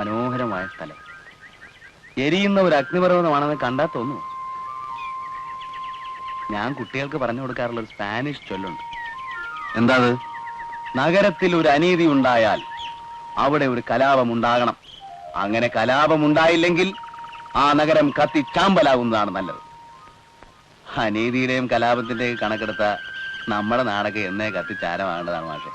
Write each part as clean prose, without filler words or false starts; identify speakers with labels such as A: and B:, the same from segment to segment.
A: മനോഹരമായ സ്ഥലം. എരിയുന്ന ഒരു അഗ്നിപർവ്വതമാണെന്ന് കണ്ടാ തോന്നുന്നു. ഞാൻ കുട്ടികൾക്ക് പറഞ്ഞു കൊടുക്കാറുള്ള ഒരു സ്പാനിഷ് ചൊല്ലുണ്ട്. എന്താ? നഗരത്തിൽ ഒരു അനീതി ഉണ്ടായാൽ അവിടെ ഒരു കലാപം ഉണ്ടാകണം. അങ്ങനെ കലാപം ഉണ്ടായില്ലെങ്കിൽ ആ നഗരം കത്തി ചാമ്പലാകുന്നതാണ് നല്ലത്. അനീതിയുടെയും കലാപത്തിന്റെയും കണക്കെടുത്ത നമ്മുടെ നാടൊക്കെ എന്നേ കത്തിച്ചാരമാകേണ്ടതാണ് മാഷെ.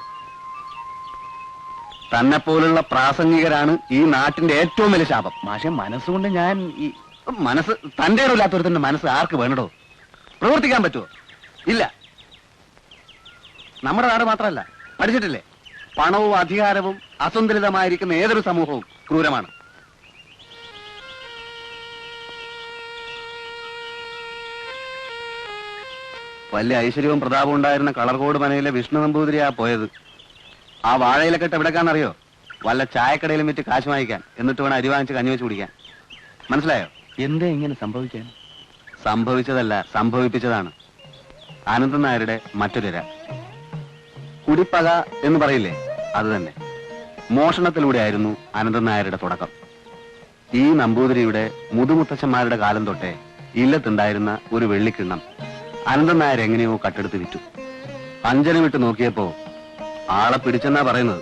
A: തന്നെ പോലുള്ള പ്രാസംഗികരാണ് ഈ നാട്ടിന്റെ ഏറ്റവും വലിയ ശാപം. മാഷെ, മനസ്സുകൊണ്ട് ഞാൻ ഈ മനസ്സ് തന്റെ ഇടമില്ലാത്തൊരുത്തന്റെ മനസ്സ് ആർക്ക് വേണടോ? പ്രവർത്തിക്കാൻ പറ്റുമോ? ഇല്ല. നമ്മുടെ നാട് മാത്രമല്ല, പഠിച്ചിട്ടില്ലേ, പണവും അധികാരവും അസന്തുലിതമായിരിക്കുന്ന ഏതൊരു സമൂഹവും ക്രൂരമാണ്. വലിയ ഐശ്വര്യവും പ്രതാപവും ഉണ്ടായിരുന്ന കളർകോട് മനയിലെ വിഷ്ണു നമ്പൂതിരിയാ പോയത്. ആ വാഴയിലക്കെട്ട് എവിടെക്കാന്നറിയോ? വല്ല ചായക്കടയിലും വിറ്റ് കാശ് വാങ്ങിക്കാൻ, എന്നിട്ട് വേണം അരി വാങ്ങിച്ച് കഞ്ഞി വെച്ച് കുടിക്കാൻ. മനസ്സിലായോ? എന്താ ഇങ്ങനെ സംഭവിക്കാൻ? സംഭവിച്ചതല്ല, സംഭവിപ്പിച്ചതാണ്. അനന്തൻ നായരുടെ മറ്റൊരിര. കുടിപ്പക എന്ന് പറയില്ലേ, അത് തന്നെ. മോഷണത്തിലൂടെ ആയിരുന്നു അനന്തൻ നായരുടെ തുടക്കം. ഈ നമ്പൂതിരിയുടെ മുതുമുത്തച്ഛന്മാരുടെ കാലം തൊട്ടേ ഇല്ലത്തുണ്ടായിരുന്ന ഒരു വെള്ളിക്കിണ്ണം അനന്തൻ നായർ എങ്ങനെയോ കട്ടെടുത്ത് വിറ്റു. അഞ്ജനം വിട്ട് നോക്കിയപ്പോ ആളെ പിടിച്ചെന്നാ പറയുന്നത്.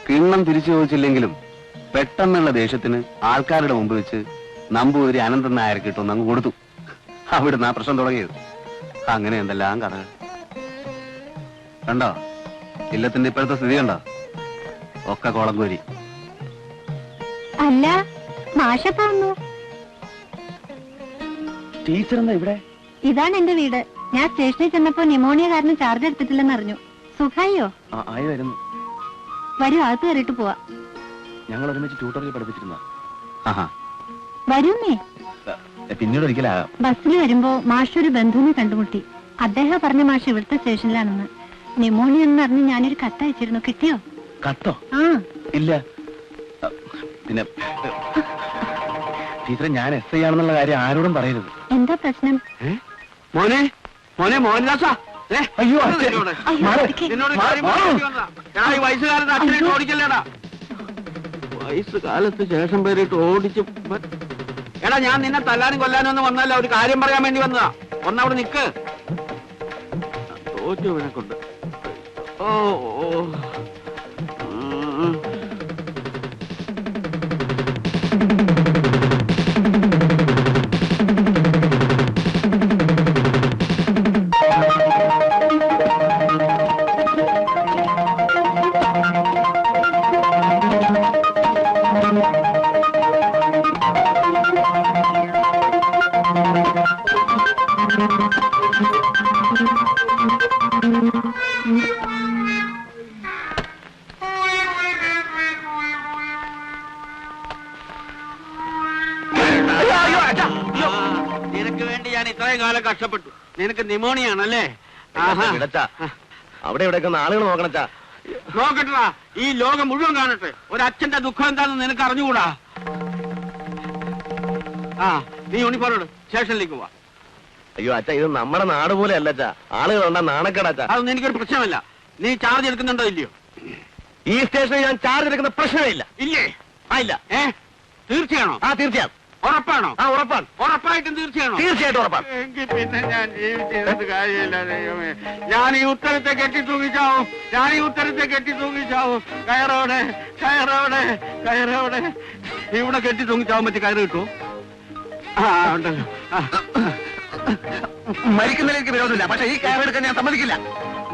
A: കിണ്ണം തിരിച്ചു ചോദിച്ചില്ലെങ്കിലും പെട്ടെന്നുള്ള ദേഷ്യത്തിന് ആൾക്കാരുടെ മുമ്പ് വെച്ച് നമ്പൂതിരി അനന്തൻ നായർക്ക് ഇട്ടൊന്ന് അങ്ങ് കൊടുത്തു. അവിടുന്ന് ആ പ്രശ്നം തുടങ്ങിയത്. അങ്ങനെ എന്തെല്ലാം കഥകൾ. കണ്ടോ ഇല്ലത്തിന്റെ ഇപ്പോഴത്തെ സ്ഥിതി? കണ്ടോ? ഒക്കെ കോളംകോരി.
B: അല്ല, മാഷപ്പാന്നു
A: ടീച്ചർ എന്താ ഇവിടെ?
B: ഇതാണ് എന്റെ വീട്. ഞാൻ സ്റ്റേഷനിൽ ചെന്നപ്പോ ന്യൂമോണിയ കാരണം ചാർജ് എടുത്തിട്ടില്ലെന്ന് അറിഞ്ഞു. സുഖായോ?
A: ആയി വരുന്നു.
B: വരൂ, അകത്ത് കയറിയിട്ട് പോവാ.
A: ഞങ്ങൾ ഒരുമിച്ച് ട്യൂട്ടോറിയൽ പഠിപ്പിച്ചിരുന്ന.
B: വരൂന്നേ.
A: പിന്നീട് ഒരിക്കലാകാം.
B: ബസ്സിൽ വരുമ്പോ മാഷ് ഒരു ബന്ധുവിനെ കണ്ടുമുട്ടി. അദ്ദേഹം പറഞ്ഞ മാഷ് ഇവിടുത്തെ സ്റ്റേഷനിലാണെന്ന്. ന്യൂമോണിയ എന്ന് അറിഞ്ഞ് ഞാനൊരു കത്തയച്ചിരുന്നു. കിട്ടിയോ?
A: കത്തോ?
B: ആ.
A: ഇല്ല. പിന്നെ ടീച്ചറെ, ഞാൻ SI ആണെന്നുള്ള കാര്യം ആരോടും പറയരുത്.
B: എന്താ പ്രശ്നം?
C: മോനെ മോനെ മോഹൻദാസാ.
A: അയ്യോ,
C: വയസ്സുകാലത്ത് അച്ഛനായിട്ട് ഓടിക്കല്ലേടാ. വയസ്സുകാലത്ത് ശേഷം പേരിട്ട് ഓടിച്ച്. എടാ, ഞാൻ നിന്നെ തല്ലാനും കൊല്ലാനും ഒന്നും വന്നല്ല, ഒരു കാര്യം പറയാൻ വേണ്ടി വന്നതാ. ഒന്നവിടെ നിക്ക്. തോറ്റു ഇവനെ കൊണ്ട്. ഓ ഓ നിനക്ക് വേണ്ടി ഞാൻ ഇത്രയും കാലം കഷ്ടപ്പെട്ടു. നിനക്ക് ന്യൂമോണിയ ആണല്ലേ?
A: അവിടെ ഇവിടെയൊക്കെ ആളുകൾ നോക്കണച്ചാ.
C: നോക്കട്ടാ, ഈ ലോകം മുഴുവൻ കാണട്ടെ. ഒരച്ഛന്റെ ദുഃഖം എന്താണെന്ന് നിനക്ക് അറിഞ്ഞുകൂടാ. നീ യൂണിഫോം സ്റ്റേഷനിലേക്ക് പോവാ.
A: അയ്യോ അച്ഛാ, ഇത് നമ്മുടെ നാട് പോലെ അല്ല അച്ഛാ. ആളുകൾ ഉണ്ടാ നാണക്കേടാച്ചാ.
C: അതൊന്നും എനിക്കൊരു പ്രശ്നമല്ല. നീ ചാർജ് എടുക്കുന്നുണ്ടോ ഇല്ലയോ?
A: ഈ സ്റ്റേഷനിൽ ഞാൻ ചാർജ് എടുക്കുന്ന പ്രശ്നമേ ഇല്ല.
C: ഇല്ലേ?
A: ഇല്ല.
C: തീർച്ചയാണോ?
A: തീർച്ചയായും.
C: ഉറപ്പാണോ?
A: ഉറപ്പാണ്.
C: ഉറപ്പായിട്ടും തീർച്ചയാണോ?
A: തീർച്ചയായിട്ടും ഉറപ്പാണ്.
C: എങ്കിൽ പിന്നെ ഞാൻ ജീവിച്ചത് കാര്യമില്ല. ദൈവമേ, ഞാൻ ഈ ഉത്തരത്തെ കെട്ടി തൂങ്ങിച്ചാവും. ഞാൻ ഈ ഉത്തരത്തെ കെട്ടി തൂങ്ങിച്ചാവും. കയറോടെ കയറോടെ കയറോടെ. ഇവിടെ കെട്ടി തൂങ്ങിച്ചാവും. പറ്റി കയറ് കിട്ടുമോ? ഉണ്ടല്ലോ.
A: മരിക്കുന്നതിലേക്ക് വിരോധമില്ല, പക്ഷെ ഈ കയറെടുക്കാൻ ഞാൻ സമ്മതിക്കില്ല.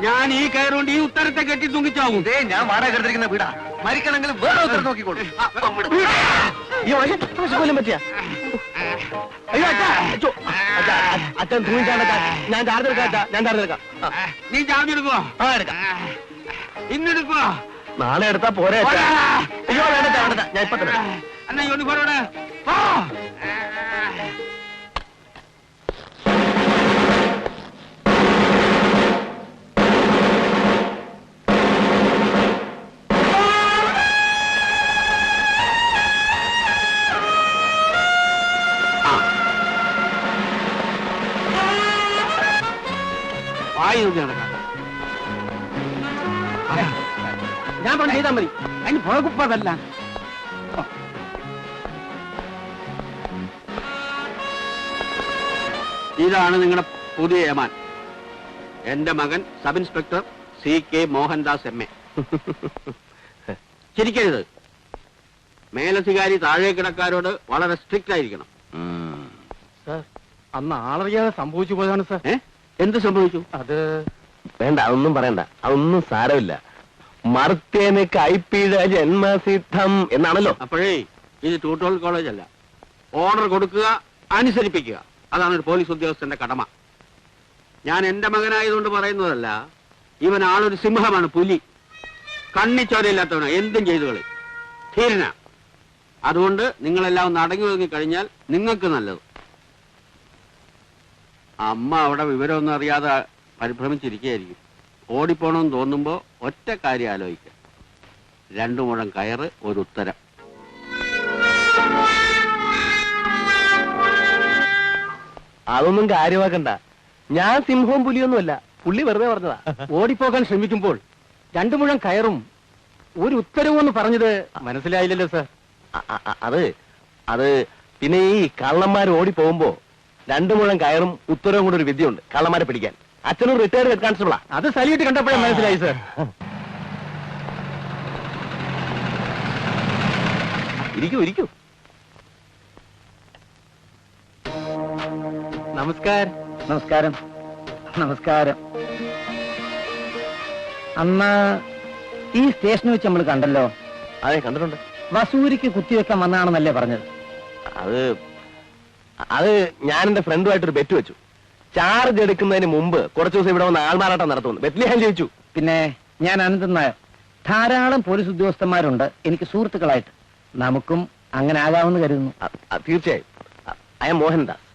C: ഞാൻ ഈ കയറുകൊണ്ട് ഈ ഉത്തരത്തെ കെട്ടി തൂങ്ങിച്ചാവും.
A: ഞാൻ വാടക എടുത്തിരിക്കുന്ന വീടാ. മരിക്കണമെങ്കിൽ വേറെ ഉത്തരം നോക്കിക്കോളൂ. കൊല്ലം പറ്റിയ. അയ്യോ അച്ഛൻ തൂങ്ങിച്ചാണ്ട. ഞാൻ ചാർജ് എടുക്കാം. ഞാൻ ചാർജ് എടുക്കാം.
C: നീ ചാർജ് എടുക്കുവോ?
A: എടുക്കാം.
C: ഇന്നെടുക്കുവോ?
A: നാളെ എടുത്താ പോരെ. അയ്യോ വേണ്ട വേണ്ട, ഞാൻ ഇപ്പൊ തന്നെ.
C: എന്നാ യൂണിഫോമോടെ
A: ഞാൻ പറഞ്ഞു ചെയ്താൽ മതി. അതിന് പുഴകുപ്പതല്ല.
C: ഇതാണ് നിങ്ങളുടെ പുതിയ യമാൻ, എന്റെ മകൻ sub inspector CK Mohandas MA. ചിരിക്കരുത്. മേലധികാരി താഴെ കിടക്കാരോട് വളരെ സ്ട്രിക്റ്റ് ആയിരിക്കണം.
D: സാർ, അന്ന് ആളറിയാതെ സംഭവിച്ചു പോയതാണ് സാർ.
C: എന്ത് സംഭവിച്ചു?
D: അത്
E: വേണ്ട, അതൊന്നും പറയണ്ട, അതൊന്നും സാരമില്ല. മർത്തേന് കൈപ്പീഴ ജന്മസിദ്ധം എന്നാണല്ലോ.
C: അപ്പോഴേ ഇത് ട്യൂട്ടോറിയൽ കോളേജ് അല്ല. ഓർഡർ കൊടുക്കുക, അനുസരിപ്പിക്കുക, അതാണ് ഒരു പോലീസ് ഉദ്യോഗസ്ഥന്റെ കടമ. ഞാൻ എന്റെ മകനായതുകൊണ്ട് പറയുന്നതല്ല. ഇവൻ ആളൊരു സിംഹമാണ്, പുലി. കണ്ണിച്ചോരയില്ലാത്തവനാ, എന്തും ചെയ്തു കളി, ധീരന. അതുകൊണ്ട് നിങ്ങളെല്ലാം ഒന്ന് അടങ്ങി ഒതുങ്ങി കഴിഞ്ഞാൽ നിങ്ങൾക്ക് നല്ലത്. അമ്മ അവിടെ വിവരമൊന്നും അറിയാതെ പരിഭ്രമിച്ചിരിക്കുകയായിരിക്കും. ഓടിപ്പോണമെന്ന് തോന്നുമ്പോ ഒറ്റ കാര്യം ആലോചിക്കുക. 2 മുഴം കയറ്, ഒരു ഉത്തരം.
E: അതൊന്നും കാര്യമാക്കണ്ട. ഞാൻ സിംഹവും പുലിയൊന്നുമല്ല, പുള്ളി വെറുതെ പറഞ്ഞതാ.
D: ഓടിപ്പോകാൻ ശ്രമിക്കുമ്പോൾ 2 മുഴം കയറും ഒരു ഉത്തരവും എന്ന് പറഞ്ഞത് മനസ്സിലായില്ലല്ലോ സാർ.
E: അത് പിന്നെ ഈ കള്ളന്മാർ ഓടി പോകുമ്പോ 2 മുഴം കയറും ഉത്തരവും കൂടെ ഒരു വിദ്യയുണ്ട് കള്ളന്മാരെ പിടിക്കാൻ. അച്ഛനും റിട്ടയർഡ് ഹെഡ് കോൺസ്റ്റബിളാ.
D: അത് സല്യൂട്ട് കണ്ടപ്പോഴേ മനസ്സിലായി സാർ.
E: ഇരിക്കൂ.
D: നമസ്കാരം. അന്ന് ഈ സ്റ്റേഷനിൽ വെച്ച് നമ്മൾ കണ്ടല്ലോ.
E: അതെ, കണ്ടിട്ടുണ്ട്.
D: വസൂരിക്ക് കുത്തിവെക്കാൻ വന്നാണെന്നല്ലേ പറഞ്ഞത്?
E: അത് ഞാൻ എന്റെ ഫ്രണ്ടുമായിട്ടൊരു ബെറ്റ് വെച്ചു. ചാർജ് എടുക്കുന്നതിന് മുമ്പ് കുറച്ചു ദിവസം ഇവിടെ വന്ന് ആൾമാറാട്ടം നടത്തുന്നു. ബെറ്റ്ലിഹാൻ ജയിച്ചു.
D: പിന്നെ ഞാൻ അനന്തൻ നായർ. ധാരാളം പോലീസ് ഉദ്യോഗസ്ഥന്മാരുണ്ട് എനിക്ക് സുഹൃത്തുക്കളായിട്ട്. നമുക്കും അങ്ങനെ ആകാമെന്ന് കരുതുന്നു.
E: തീർച്ചയായും. I M Mohandas.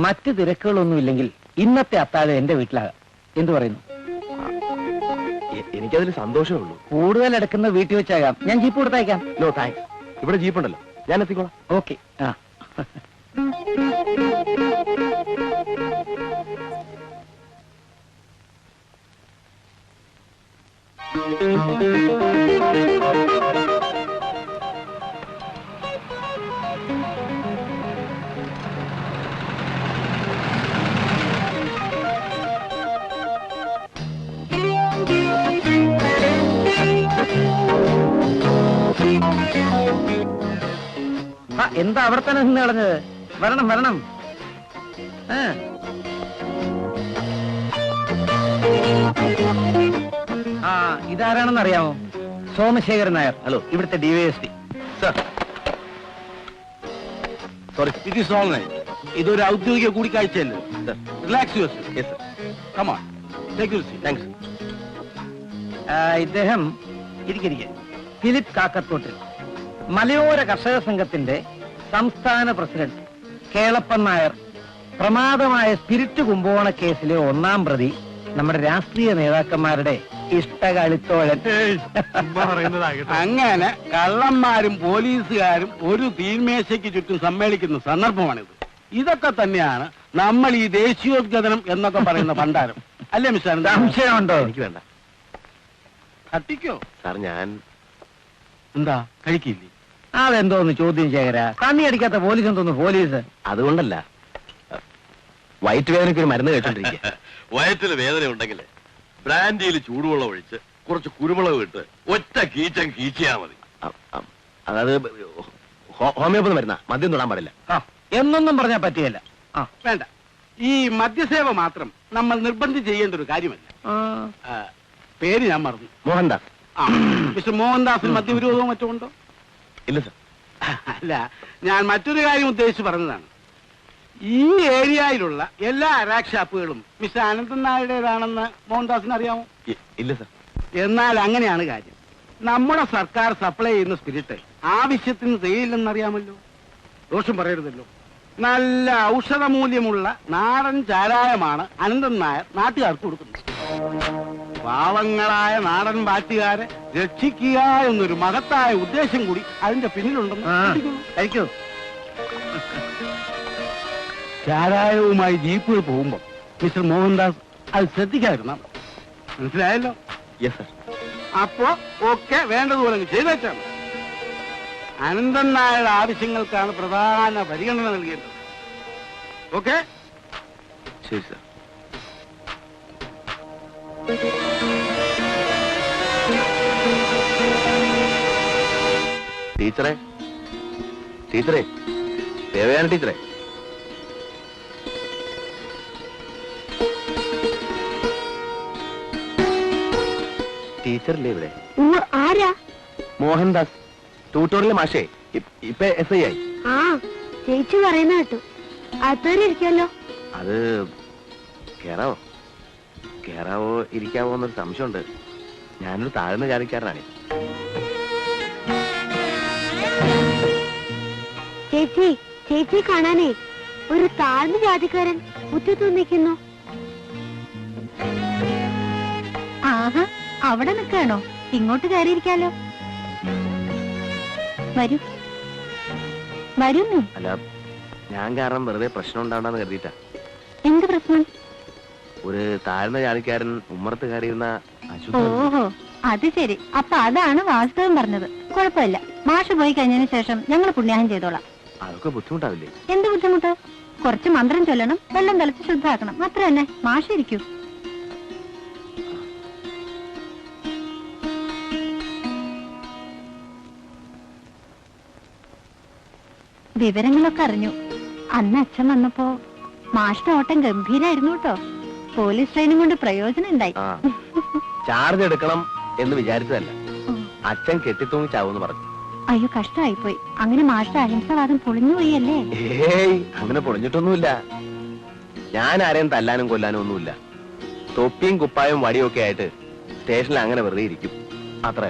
D: മറ്റ് തിരക്കുകളൊന്നുമില്ലെങ്കിൽ ഇന്നത്തെ അത്താഴം എന്റെ വീട്ടിലാകാം. എന്തു പറയുന്നു?
E: എനിക്കതിൽ സന്തോഷമേ ഉള്ളൂ.
D: കൂടുതൽ എടുക്കുന്ന വീട്ടിൽ വെച്ചാകാം. ഞാൻ ജീപ്പ് കൊടുത്തയക്കാം.
E: No thanks. ഇവിടെ ജീപ്പുണ്ടല്ലോ, ഞാൻ എത്തിക്കോളാം.
D: ഓക്കെ. എന്താ അവിടെ തന്നെ നിന്ന് കളഞ്ഞത്? വരണം. ഇതാരാണെന്ന് അറിയാമോ? സോമശേഖരൻ നായർ.
E: ഹലോ,
D: ഇവിടുത്തെ DYSP.
E: Sir. Sorry.
C: It is all right. ഇതൊരു ഔദ്യോഗിക കൂടിക്കാഴ്ചയല്ലേ. Relax yourself.
E: Yes sir.
C: Come on, take your seat.
E: Thanks.
D: ഇദ്ദേഹം ഇരിക്കെ ഫിലിപ്പ് കാക്കത്തോട്ടിൽ, മലയോര കർഷക സംഘത്തിന്റെ സംസ്ഥാന പ്രസിഡന്റ് കേളപ്പൻ നായർ. പ്രമാദമായ സ്പിരിറ്റ് കുംഭകോണ കേസിലെ 1-ാം പ്രതി, നമ്മുടെ രാഷ്ട്രീയ നേതാക്കന്മാരുടെ ഇഷ്ടകളിത്തോഴൻ.
C: അങ്ങനെ കള്ളന്മാരും പോലീസുകാരും ഒരു തീന്മേശയ്ക്ക് ചുറ്റും സമ്മേളിക്കുന്ന സന്ദർഭമാണിത്. ഇതൊക്കെ തന്നെയാണ് നമ്മൾ ഈ ദേശീയോദ്ഗ്രഥനം എന്നൊക്കെ പറയുന്ന ഭണ്ഡാരം, അല്ലേ മിസ്റ്റർ?
D: സംശയമുണ്ടോ?
E: എനിക്ക് വേണ്ട.
C: തട്ടിക്കോ
E: സാർ, ഞാൻ
C: എന്താ കഴിക്കില്ലേ?
D: അതെന്തോന്ന് ചോദ്യം ശേഖര? കണ്ണി അടിക്കാത്ത പോലീസ് എന്തോന്ന് പോലീസ്?
E: അതുകൊണ്ടല്ല, വയറ്റ് വേദനയ്ക്ക് ഒരു മരുന്ന് കഴിച്ചോണ്ടിരിക്കുക.
F: വയറ്റിൽ വേദന ഉണ്ടെങ്കിൽ ബ്രാൻഡിയിൽ ചൂടുവെള്ളം ഒഴിച്ച് കുറച്ച് കുരുമുളക് ഇട്ട് ഒറ്റ കീച്ചം കീച്ചിയാ മതി.
E: അതായത് ഹോമിയോപ്പതി മരുന്നാ, മദ്യം തൊടാൻ പാടില്ല.
D: എന്നൊന്നും പറഞ്ഞാൽ പറ്റിയല്ല.
C: വേണ്ട, ഈ മദ്യസേവ മാത്രം നമ്മൾ നിർബന്ധിച്ച് ചെയ്യേണ്ട ഒരു കാര്യമല്ല. പേര് ഞാൻ മറന്നു.
E: മോഹൻദാസ്.
C: മിസ്റ്റർ മോഹൻദാസിന് മദ്യവിരോധവും മറ്റോ ഉണ്ടോ?
E: ഇല്ല സർ.
C: അല്ല, ഞാൻ മറ്റൊരു കാര്യം ഉദ്ദേശിച്ച് പറഞ്ഞതാണ്. ഈ ഏരിയയിലുള്ള എല്ലാ അരാക് ഷാപ്പുകളും മിസ്റ്റർ അനന്തൻ നായരുടേതാണെന്ന് മോഹൻദാസിന് അറിയാമോ?
E: ഇല്ല സർ.
C: എന്നാൽ അങ്ങനെയാണ് കാര്യം. നമ്മുടെ സർക്കാർ സപ്ലൈ ചെയ്യുന്ന സ്പിരിറ്റ് ആവശ്യത്തിന് തികയില്ലെന്നറിയാമല്ലോ. ദോഷം പറയരുതല്ലോ. നല്ല ഔഷധമൂല്യമുള്ള നാടൻ ചാരായമാണ് അനന്തൻ നായർ നാട്ടുകാർക്ക് കൊടുക്കുന്നത്. പാവങ്ങളായ നാടൻ ബാറ്റുകാരെ രക്ഷിക്കുക എന്നൊരു മഹത്തായ ഉദ്ദേശം കൂടി അതിന്റെ പിന്നിലുണ്ടെന്ന്
D: കഴിക്കൂ.
C: ചാരായവുമായി ജീപ്പിൽ പോകുമ്പോ മിസ്റ്റർ മോഹൻദാസ് അത് ശ്രദ്ധിക്കാതിരുന്ന മനസ്സിലായല്ലോ?
E: Yes sir.
C: അപ്പോ ഒക്കെ വേണ്ടതുപോലെ ചെയ്തേച്ചാണ്. അനന്തൻ നായരുടെ ആവശ്യങ്ങൾക്കാണ് പ്രധാന പരിഗണന നൽകേണ്ടത്. ഓക്കെ?
A: ശരി സാർ. ടീച്ചറെ, ടീച്ചറെ, ദേവയാന ടീച്ചറെ. ടീച്ചറല്ലേ ഇവിടെ?
B: ആരാ?
E: മോഹൻദാസ്, ട്യൂട്ടോറിയൽ മാഷേ. ഇപ്പൊ SI ആയി.
B: ആ, ചേച്ചി പറയുന്ന കേട്ടു. അത്തേറി ഇരിക്കല്ലോ.
E: അത് കേറാവോ? കേറാവോ ഇരിക്കാവോ എന്നൊരു സംശയമുണ്ട്. ഞാനൊരു താഴ്ന്ന ജാതിക്കാരനാണ്.
B: ചേച്ചി, ചേച്ചി കാണാനേ ഒരു താഴ്ന്ന ജാതിക്കാരൻ മുറ്റത്ത് നിൽക്കുന്നു. ആഹാ, അവിടെ നിൽക്കാണോ? ഇങ്ങോട്ട് കയറിയിരിക്കാലോ. വരൂ വരൂ.
E: അല്ല, ഞാൻ കാരണം വെറുതെ പ്രശ്നം ഉണ്ടാവണ്ടെന്ന് കരുതിയിട്ടാ.
B: എന്ത് പ്രശ്നം?
E: ഒരു താഴ്ന്ന ജാതിക്കാരൻ ഉമ്മറത്ത് കയറിയിരുന്ന
B: ഓഹോ, അത് ശരി. അപ്പൊ അതാണ് വാസ്തവം പറഞ്ഞത്. കുഴപ്പമില്ല, മാഷ് പോയി കഴിഞ്ഞതിന് ശേഷം ഞങ്ങൾ പുണ്യാഹം ചെയ്തോളാം.
E: അതൊക്കെ ബുദ്ധിമുട്ടാവില്ലേ?
B: എന്ത് ബുദ്ധിമുട്ട്? കുറച്ച് മന്ത്രം ചൊല്ലണം, വെള്ളം തിളച്ച് ശുദ്ധാക്കണം, അത്ര തന്നെ. മാഷ് ഇരിക്കൂ. വിവരങ്ങളൊക്കെ അറിഞ്ഞു. അന്ന് അച്ഛൻ വന്നപ്പോ മാഷിന്റെ ഓട്ടം ഗംഭീരായിരുന്നു കേട്ടോ. പോലീസ് ട്രെയിനും കൊണ്ട് പ്രയോജനം ഉണ്ടായി.
E: ചാർജ് എടുക്കണം എന്ന് വിചാരിച്ചതല്ല, അച്ഛൻ കെട്ടിത്തൂങ്ങി ചാവൂന്ന് പറഞ്ഞു.
B: അയ്യോ, കഷ്ടമായിപ്പോയി. അങ്ങനെ മാഷിന്റെ അഹിംസവാദം പൊളിഞ്ഞുപോയല്ലേ?
E: ഏയ്, അങ്ങനെ പൊളിഞ്ഞിട്ടൊന്നുമില്ല. ഞാൻ ആരെയും തല്ലാനും കൊല്ലാനും ഒന്നുമില്ല. തൊപ്പിയും കുപ്പായും വടിയും ഒക്കെ ആയിട്ട് സ്റ്റേഷനിൽ അങ്ങനെ വെറുതെ ഇരിക്കും, അത്ര.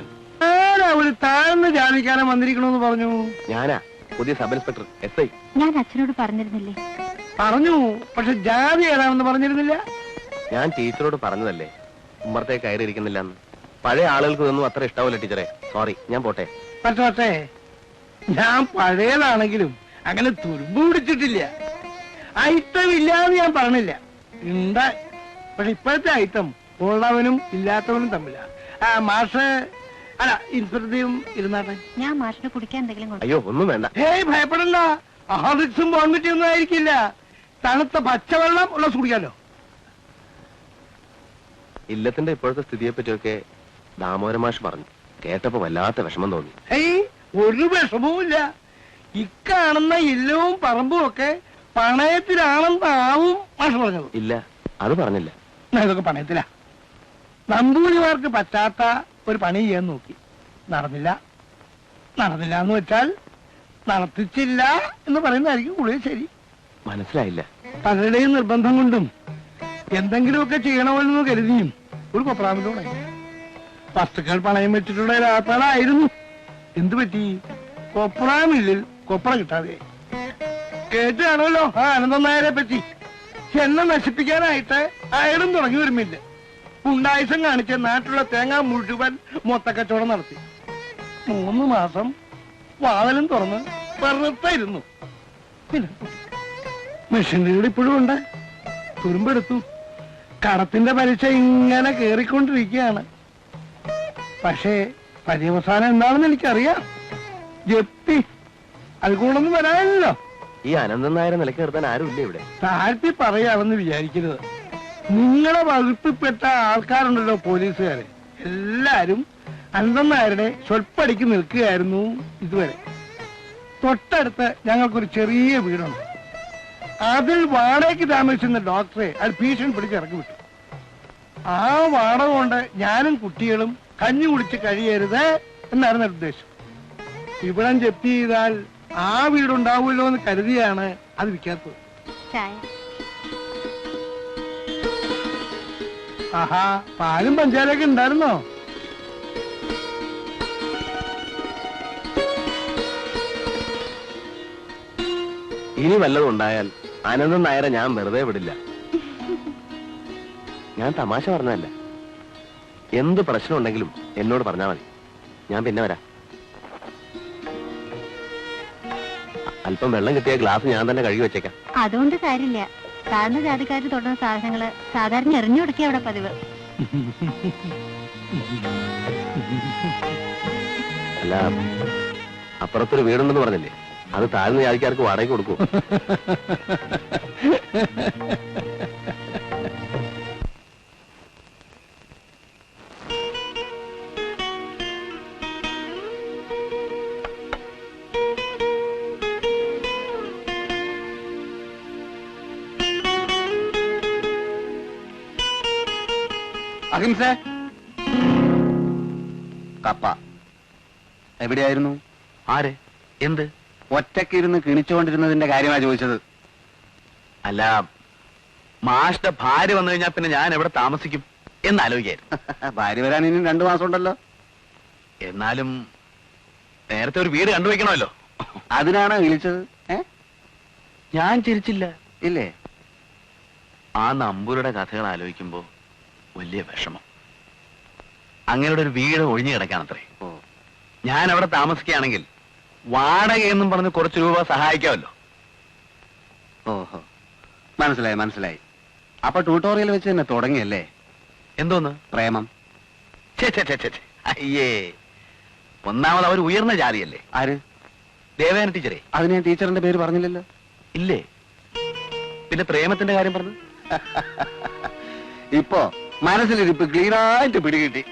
C: ഒരു താഴ്ന്ന ജാതിക്കാരൻ വന്നിരിക്കണമെന്ന് പറഞ്ഞു.
E: ഞാനാ പുതിയ സബ് ഇൻസ്പെക്ടർ SI.
B: ഞാൻ അച്ഛനോട് പറഞ്ഞിരുന്നില്ലേ?
C: പറഞ്ഞു, പക്ഷെ ജാതി ഏതാണെന്ന് പറഞ്ഞിരുന്നില്ല.
E: ഞാൻ ടീച്ചറോട് പറഞ്ഞതല്ലേ ഉമ്മറത്തെ കയറി ഇരിക്കുന്നില്ലെന്ന്. പഴയ ആളുകൾക്ക് ഇതൊന്നും അത്ര ഇഷ്ടാവില്ല ടീച്ചറെ. സോറി, ഞാൻ പോട്ടെ.
C: പക്ഷേ ഞാൻ പഴയതാണെങ്കിലും അങ്ങനെ തുരുമ്പ് പിടിച്ചിട്ടില്ല. ഐറ്റം ഇല്ലാന്ന് ഞാൻ പറഞ്ഞില്ല, ഉണ്ട്. പക്ഷെ ഇപ്പോഴത്തെ ഐറ്റം ഉള്ളവനും ഇല്ലാത്തവനും തമ്മില. മാഷ് അല്ല, ഇൻസ്പെക്ടറും ഇരുന്നാട്ടെ.
B: ഞാൻ മാഷിന് കുടിക്കാൻ എന്തെങ്കിലും കൊടുത്തു?
E: അയ്യോ, ഒന്നും വേണ്ട.
C: ഏയ്, ഭയപ്പെടണ്ട. ഹാർലിക്സും ബോൺവിറ്റിയൊന്നും ആയിരിക്കില്ല. തണുത്ത പച്ചവെള്ളം ഉള്ള കുടിക്കാലോ.
E: ഇല്ലത്തിന്റെ ഇപ്പോഴത്തെ സ്ഥിതിയെ പറ്റിയൊക്കെ ദാമോദരമാഷ് പറഞ്ഞു. കേട്ടപ്പോ വല്ലാത്ത വിഷമം തോന്നി.
C: ഏയ്, ഒരു വിഷമവുമില്ല. ഇക്കാണുന്ന ഇല്ലവും പറമ്പും ഒക്കെ പണയത്തിലാണെന്നാവും മാഷ് പറഞ്ഞത്.
E: ഇല്ല, അത് പറഞ്ഞില്ല.
C: ഇതൊക്കെ പണയത്തിലാ. നമ്പൂതിരിമാർക്ക് പറ്റാത്ത ഒരു പണി ചെയ്യാൻ നോക്കി, നടന്നില്ല. നടന്നില്ല എന്ന് വെച്ചാൽ നടത്തിച്ചില്ല എന്ന് പറയുന്നതായിരിക്കും കൂടുതൽ ശരി.
E: മനസ്സിലായില്ല.
C: പലരുടെയും നിർബന്ധം കൊണ്ടും എന്തെങ്കിലുമൊക്കെ ചെയ്യണമെന്ന് കരുതിയും ഒരു കൊപ്രാമിലൂടെ വസ്തുക്കൾ പണയം വെച്ചിട്ടുള്ള ഒരാളായിരുന്നു. എന്തു പറ്റി? കൊപ്രാമില്ലിൽ കൊപ്ര കിട്ടാതെ കേട്ടാണല്ലോ ആ അനന്തൻ നായരെ പറ്റി. എന്നെ നശിപ്പിക്കാനായിട്ട് അയാളും തുടങ്ങി വരുമില്ല. ഉണ്ടായുസം കാണിച്ച് നാട്ടിലുള്ള തേങ്ങ മുഴുവൻ മൊത്തക്കച്ചവടം നടത്തി. 3 മാസം വാതിലും തുറന്ന് വെറുത്തായിരുന്നു. പിന്നെ മെഷീനറി ഇപ്പോഴും ഉണ്ട്. തുരുമ്പെടുത്തു. കടത്തിന്റെ പലിശ ഇങ്ങനെ കേറിക്കൊണ്ടിരിക്കുകയാണ്. പക്ഷേ പര്യവസാനം എന്താണെന്ന് എനിക്കറിയാം. ജപ്തി. അത് കൂടൊന്നും വരാനല്ലോ.
E: ഈ അനന്തൻ നായരെ നിലക്ക് നിർത്താൻ ആരുമില്ല ഇവിടെ.
C: താഴ്ത്തി പറയാണെന്ന് വിചാരിക്കരുത്. നിങ്ങളെ വകുപ്പിൽപ്പെട്ട ആൾക്കാരുണ്ടല്ലോ, പോലീസുകാര്, എല്ലാരും അനന്തൻ നായരുടെ സ്വൽപ്പടിക്ക് നിൽക്കുകയായിരുന്നു ഇതുവരെ. തൊട്ടടുത്ത് ഞങ്ങൾക്കൊരു ചെറിയ വീടുണ്ട്. അതിൽ വാടകയ്ക്ക് താമസിക്കുന്ന ഡോക്ടറെ അത് ഭീഷണി പിടിച്ച് ഇറക്കി വിട്ടു. ആ വാടക കൊണ്ട് ഞാനും കുട്ടികളും കഞ്ഞി കുടിച്ച് കഴിയരുത് എന്നായിരുന്നു ഉദ്ദേശം. ഇവിടം ജപ്തി ചെയ്താൽ ആ വീടുണ്ടാവുമല്ലോ എന്ന് കരുതിയാണ് അത് വിൽക്കാത്തത്.
B: ചായ.
C: ആഹാ, പാലും പഞ്ചാരൊക്കെ ഉണ്ടായിരുന്നോ?
E: ഇനി വല്ലതും ഉണ്ടായാൽ അനന്തൻ നായരെ ഞാൻ വെറുതെ വിടില്ല. ഞാൻ തമാശ പറഞ്ഞതല്ല. എന്ത് പ്രശ്നം ഉണ്ടെങ്കിലും എന്നോട് പറഞ്ഞാൽ മതി. ഞാൻ പിന്നെ വരാം. അല്പം വെള്ളം കിട്ടിയ ഗ്ലാസ് ഞാൻ തന്നെ കഴുകി വെച്ചേക്കാം.
B: അതുകൊണ്ട് കാര്യമില്ല. താഴ്ന്ന ജാതിക്കാര് തൊടുന്ന സാധനങ്ങള് സാധാരണ എറിഞ്ഞു കൊടുക്കുക അവിടെ പതിവ്.
E: അല്ല, അപ്പുറത്തൊരു വീടുണ്ടെന്ന് പറഞ്ഞില്ലേ, അത് താഴ്ന്ന ജാതിക്കാർക്ക് വാടക കൊടുക്കൂ.
A: അഹിംസ കപ്പ എവിടെയായിരുന്നു?
E: ആര്? എന്ത്?
A: ഒറ്റക്കിരുന്ന് കിണിച്ചുകൊണ്ടിരുന്നതിന്റെ കാര്യമാ ചോദിച്ചത്.
E: അല്ല, മാഷ്ടെ ഭാര്യ വന്നു കഴിഞ്ഞാൽ പിന്നെ ഞാൻ എവിടെ താമസിക്കും എന്നാലോചിക്കായിരുന്നു.
A: ഭാര്യ വരാൻ ഇനി 2 മാസം ഉണ്ടല്ലോ.
E: എന്നാലും നേരത്തെ ഒരു വീട് കണ്ടുവയ്ക്കണമല്ലോ.
A: അതിനാണോ വിളിച്ചത്?
E: ഞാൻ ചിരിച്ചില്ല.
A: ഇല്ലേ?
E: ആ നമ്പൂരുടെ കഥകൾ ആലോചിക്കുമ്പോ വലിയ വിഷമം. അങ്ങനെയുടെ ഒരു വീട് ഒഴിഞ്ഞു കിടക്കാണത്രേ.
A: ഓ,
E: ഞാൻ അവിടെ താമസിക്കുകയാണെങ്കിൽ വാടകയെന്നും പറഞ്ഞ് കുറച്ച് രൂപ സഹായിക്കാമല്ലോ.
A: ഓഹോ, മനസ്സിലായി മനസ്സിലായി. അപ്പൊ ട്യൂട്ടോറിയൽ വെച്ച് തന്നെ തുടങ്ങിയല്ലേ?
E: എന്തോന്ന്
A: പ്രേമം?
E: ഛെ, ഛെ, ഛെ, ഛെ, ഛെ. അയ്യേ, ഒന്നാമത് അവർ ഉയർന്ന ജാതിയല്ലേ.
A: ആര്?
E: ദേവേന ടീച്ചറെ.
A: അതിന് ഞാൻ ടീച്ചറിന്റെ പേര് പറഞ്ഞില്ലല്ലോ.
E: ഇല്ലേ? പിന്നെ പ്രേമത്തിന്റെ കാര്യം പറഞ്ഞു.
A: ഇപ്പോ മനസ്സിലിരിപ്പ് ക്ലീനായിട്ട് പിടികിട്ടി.